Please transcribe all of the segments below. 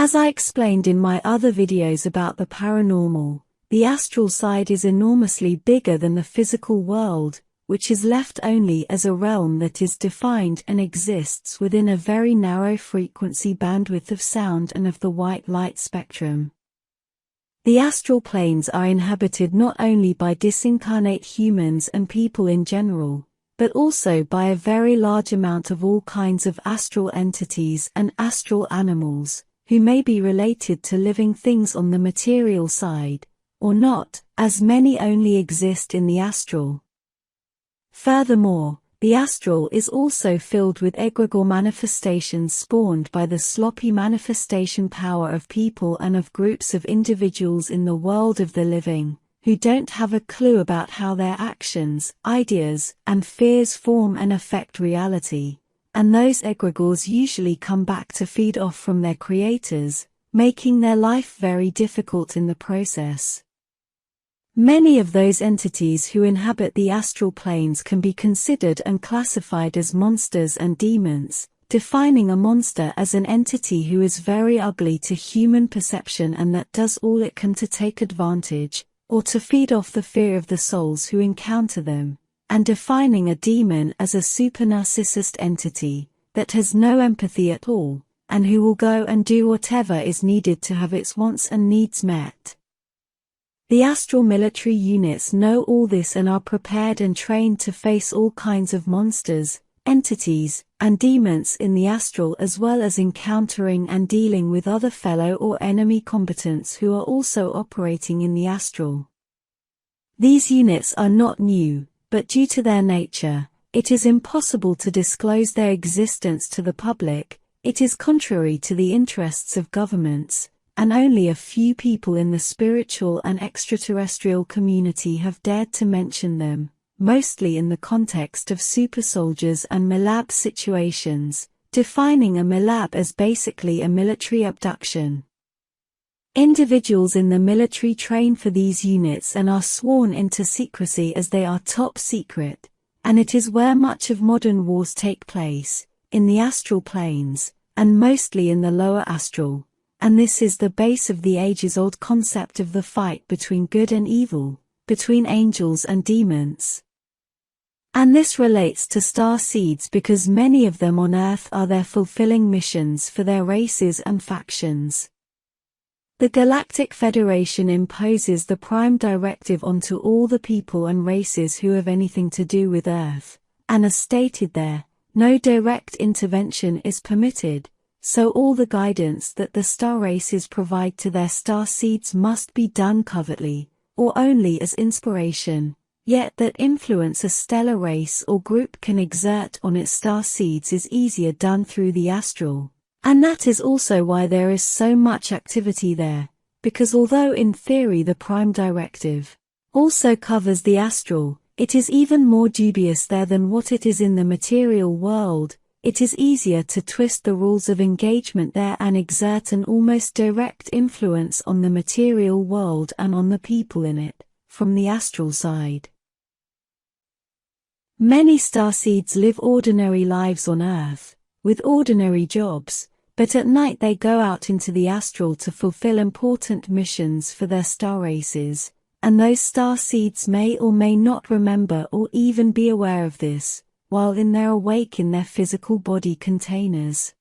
As I explained in my other videos about the paranormal, the astral side is enormously bigger than the physical world, which is left only as a realm that is defined and exists within a very narrow frequency bandwidth of sound and of the white light spectrum. The astral planes are inhabited not only by disincarnate humans and people in general, but also by a very large amount of all kinds of astral entities and astral animals, who may be related to living things on the material side, or not, as many only exist in the astral. Furthermore, the astral is also filled with egregore manifestations spawned by the sloppy manifestation power of people and of groups of individuals in the world of the living, who don't have a clue about how their actions, ideas, and fears form and affect reality, and those egregores usually come back to feed off from their creators, making their life very difficult in the process. Many of those entities who inhabit the astral planes can be considered and classified as monsters and demons, defining a monster as an entity who is very ugly to human perception and that does all it can to take advantage, or to feed off the fear of the souls who encounter them, and defining a demon as a super-narcissist entity, that has no empathy at all, and who will go and do whatever is needed to have its wants and needs met. The astral military units know all this and are prepared and trained to face all kinds of monsters, entities, and demons in the astral, as well as encountering and dealing with other fellow or enemy combatants who are also operating in the astral. These units are not new, but due to their nature, it is impossible to disclose their existence to the public. It is contrary to the interests of governments, and only a few people in the spiritual and extraterrestrial community have dared to mention them, mostly in the context of super soldiers and MILAB situations, defining a MILAB as basically a military abduction. Individuals in the military train for these units and are sworn into secrecy as they are top secret, and it is where much of modern wars take place, in the astral planes, and mostly in the lower astral. And this is the base of the ages-old concept of the fight between good and evil, between angels and demons. And this relates to star seeds because many of them on Earth are there fulfilling missions for their races and factions. The Galactic Federation imposes the prime directive onto all the people and races who have anything to do with Earth, and as stated there, no direct intervention is permitted. So all the guidance that the star races provide to their star seeds must be done covertly, or only as inspiration, yet that influence a stellar race or group can exert on its star seeds is easier done through the astral. And that is also why there is so much activity there, because although in theory the prime directive also covers the astral, it is even more dubious there than what it is in the material world. It is easier to twist the rules of engagement there and exert an almost direct influence on the material world and on the people in it, from the astral side. Many starseeds live ordinary lives on Earth, with ordinary jobs, but at night they go out into the astral to fulfill important missions for their star races, and those starseeds may or may not remember or even be aware of this, while they're awake in their physical body containers.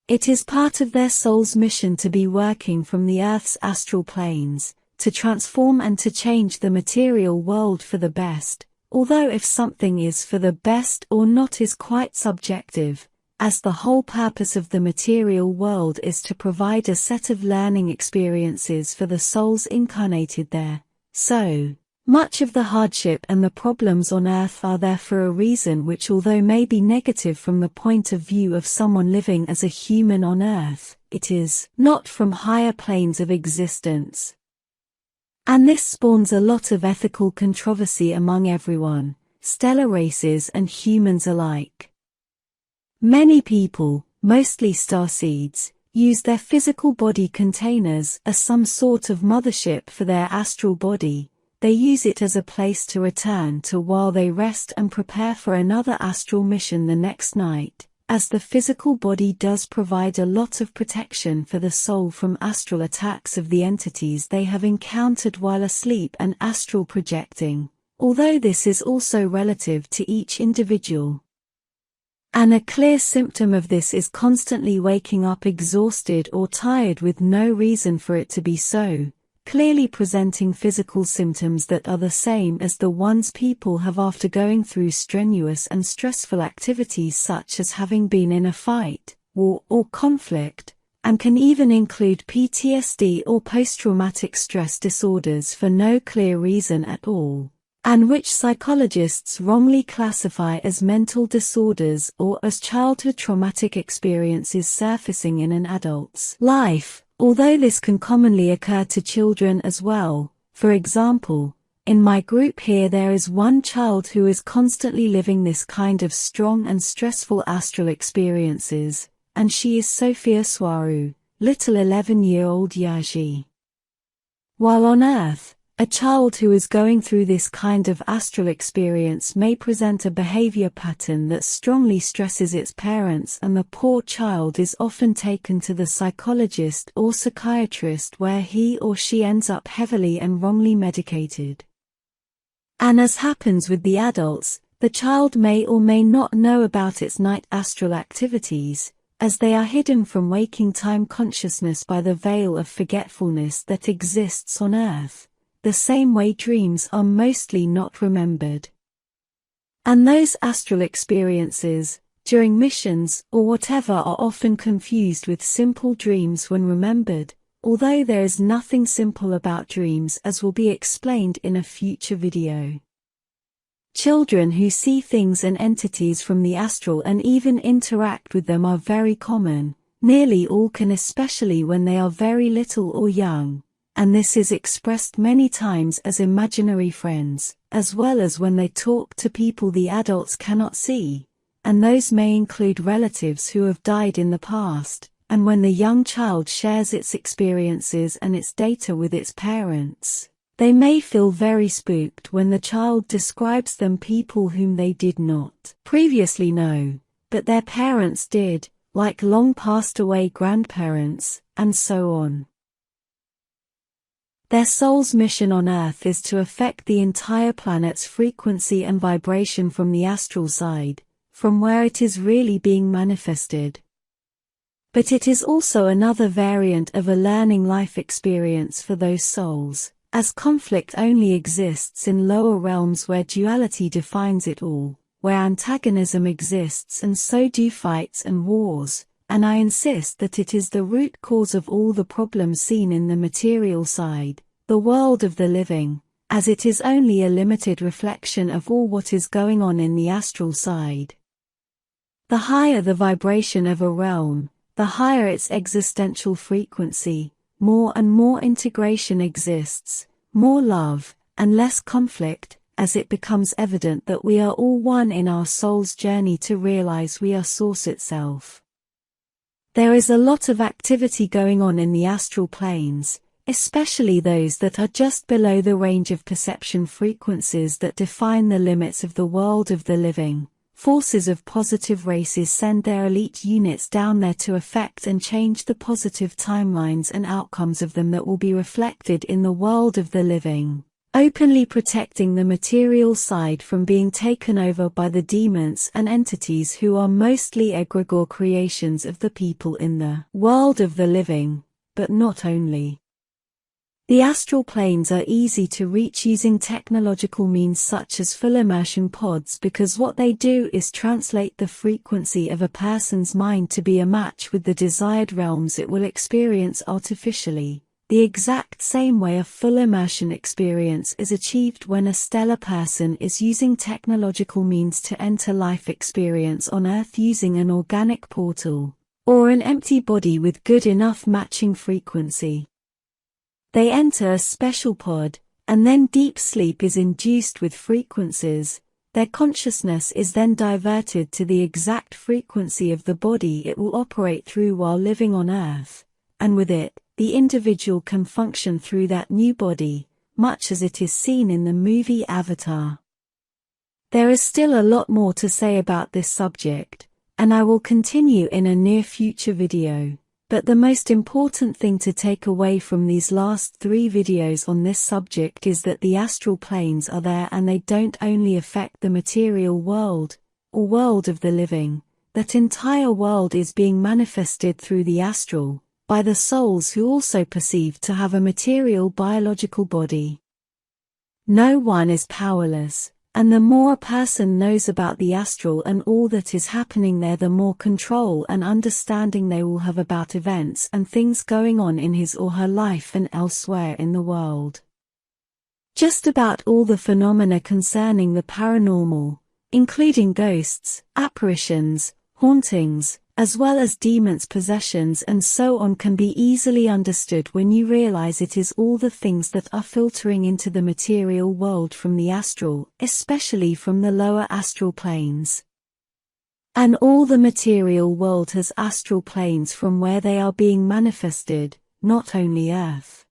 It is part of their soul's mission to be working from the Earth's astral planes, to transform and to change the material world for the best, although if something is for the best or not is quite subjective, as the whole purpose of the material world is to provide a set of learning experiences for the souls incarnated there. So, much of the hardship and the problems on Earth are there for a reason which, although may be negative from the point of view of someone living as a human on Earth, it is not from higher planes of existence. And this spawns a lot of ethical controversy among everyone, stellar races and humans alike. Many people, mostly starseeds, use their physical body containers as some sort of mothership for their astral body. They use it as a place to return to while they rest and prepare for another astral mission the next night, as the physical body does provide a lot of protection for the soul from astral attacks of the entities they have encountered while asleep and astral projecting, although this is also relative to each individual. And a clear symptom of this is constantly waking up exhausted or tired with no reason for it to be so, clearly presenting physical symptoms that are the same as the ones people have after going through strenuous and stressful activities such as having been in a fight, war or conflict, and can even include PTSD or post-traumatic stress disorders for no clear reason at all, and which psychologists wrongly classify as mental disorders or as childhood traumatic experiences surfacing in an adult's life. Although this can commonly occur to children as well. For example, in my group here there is one child who is constantly living this kind of strong and stressful astral experiences, and she is Sophia Swaruu, little 11-year-old Yazhi. While on Earth, a child who is going through this kind of astral experience may present a behavior pattern that strongly stresses its parents, and the poor child is often taken to the psychologist or psychiatrist where he or she ends up heavily and wrongly medicated. And as happens with the adults, the child may or may not know about its night astral activities, as they are hidden from waking time consciousness by the veil of forgetfulness that exists on Earth, the same way dreams are mostly not remembered. And those astral experiences, during missions or whatever, are often confused with simple dreams when remembered, although there is nothing simple about dreams, as will be explained in a future video. Children who see things and entities from the astral and even interact with them are very common. Nearly all can, especially when they are very little or young. And this is expressed many times as imaginary friends, as well as when they talk to people the adults cannot see, and those may include relatives who have died in the past, and when the young child shares its experiences and its data with its parents, they may feel very spooked when the child describes them people whom they did not previously know, but their parents did, like long passed away grandparents, and so on. Their soul's mission on Earth is to affect the entire planet's frequency and vibration from the astral side, from where it is really being manifested. But it is also another variant of a learning life experience for those souls, as conflict only exists in lower realms where duality defines it all, where antagonism exists, and so do fights and wars. And I insist that it is the root cause of all the problems seen in the material side, the world of the living, as it is only a limited reflection of all what is going on in the astral side. The higher the vibration of a realm, the higher its existential frequency, more and more integration exists, more love, and less conflict, as it becomes evident that we are all one in our soul's journey to realize we are Source itself. There is a lot of activity going on in the astral planes, especially those that are just below the range of perception frequencies that define the limits of the world of the living. Forces of positive races send their elite units down there to affect and change the positive timelines and outcomes of them that will be reflected in the world of the living, openly protecting the material side from being taken over by the demons and entities who are mostly egregore creations of the people in the world of the living, but not only. The astral planes are easy to reach using technological means such as full immersion pods, because what they do is translate the frequency of a person's mind to be a match with the desired realms it will experience artificially. The exact same way a full immersion experience is achieved when a stellar person is using technological means to enter life experience on Earth using an organic portal, or an empty body with good enough matching frequency. They enter a special pod, and then deep sleep is induced with frequencies. Their consciousness is then diverted to the exact frequency of the body it will operate through while living on Earth, and with it, the individual can function through that new body, much as it is seen in the movie Avatar. There is still a lot more to say about this subject, and I will continue in a near future video. But the most important thing to take away from these last 3 videos on this subject is that the astral planes are there, and they don't only affect the material world, or world of the living. That entire world is being manifested through the astral, by the souls who also perceive to have a material biological body. No one is powerless, and the more a person knows about the astral and all that is happening there, the more control and understanding they will have about events and things going on in his or her life and elsewhere in the world. Just about all the phenomena concerning the paranormal, including ghosts, apparitions, hauntings, as well as demons, possessions and so on, can be easily understood when you realize it is all the things that are filtering into the material world from the astral, especially from the lower astral planes. And all the material world has astral planes from where they are being manifested, not only Earth.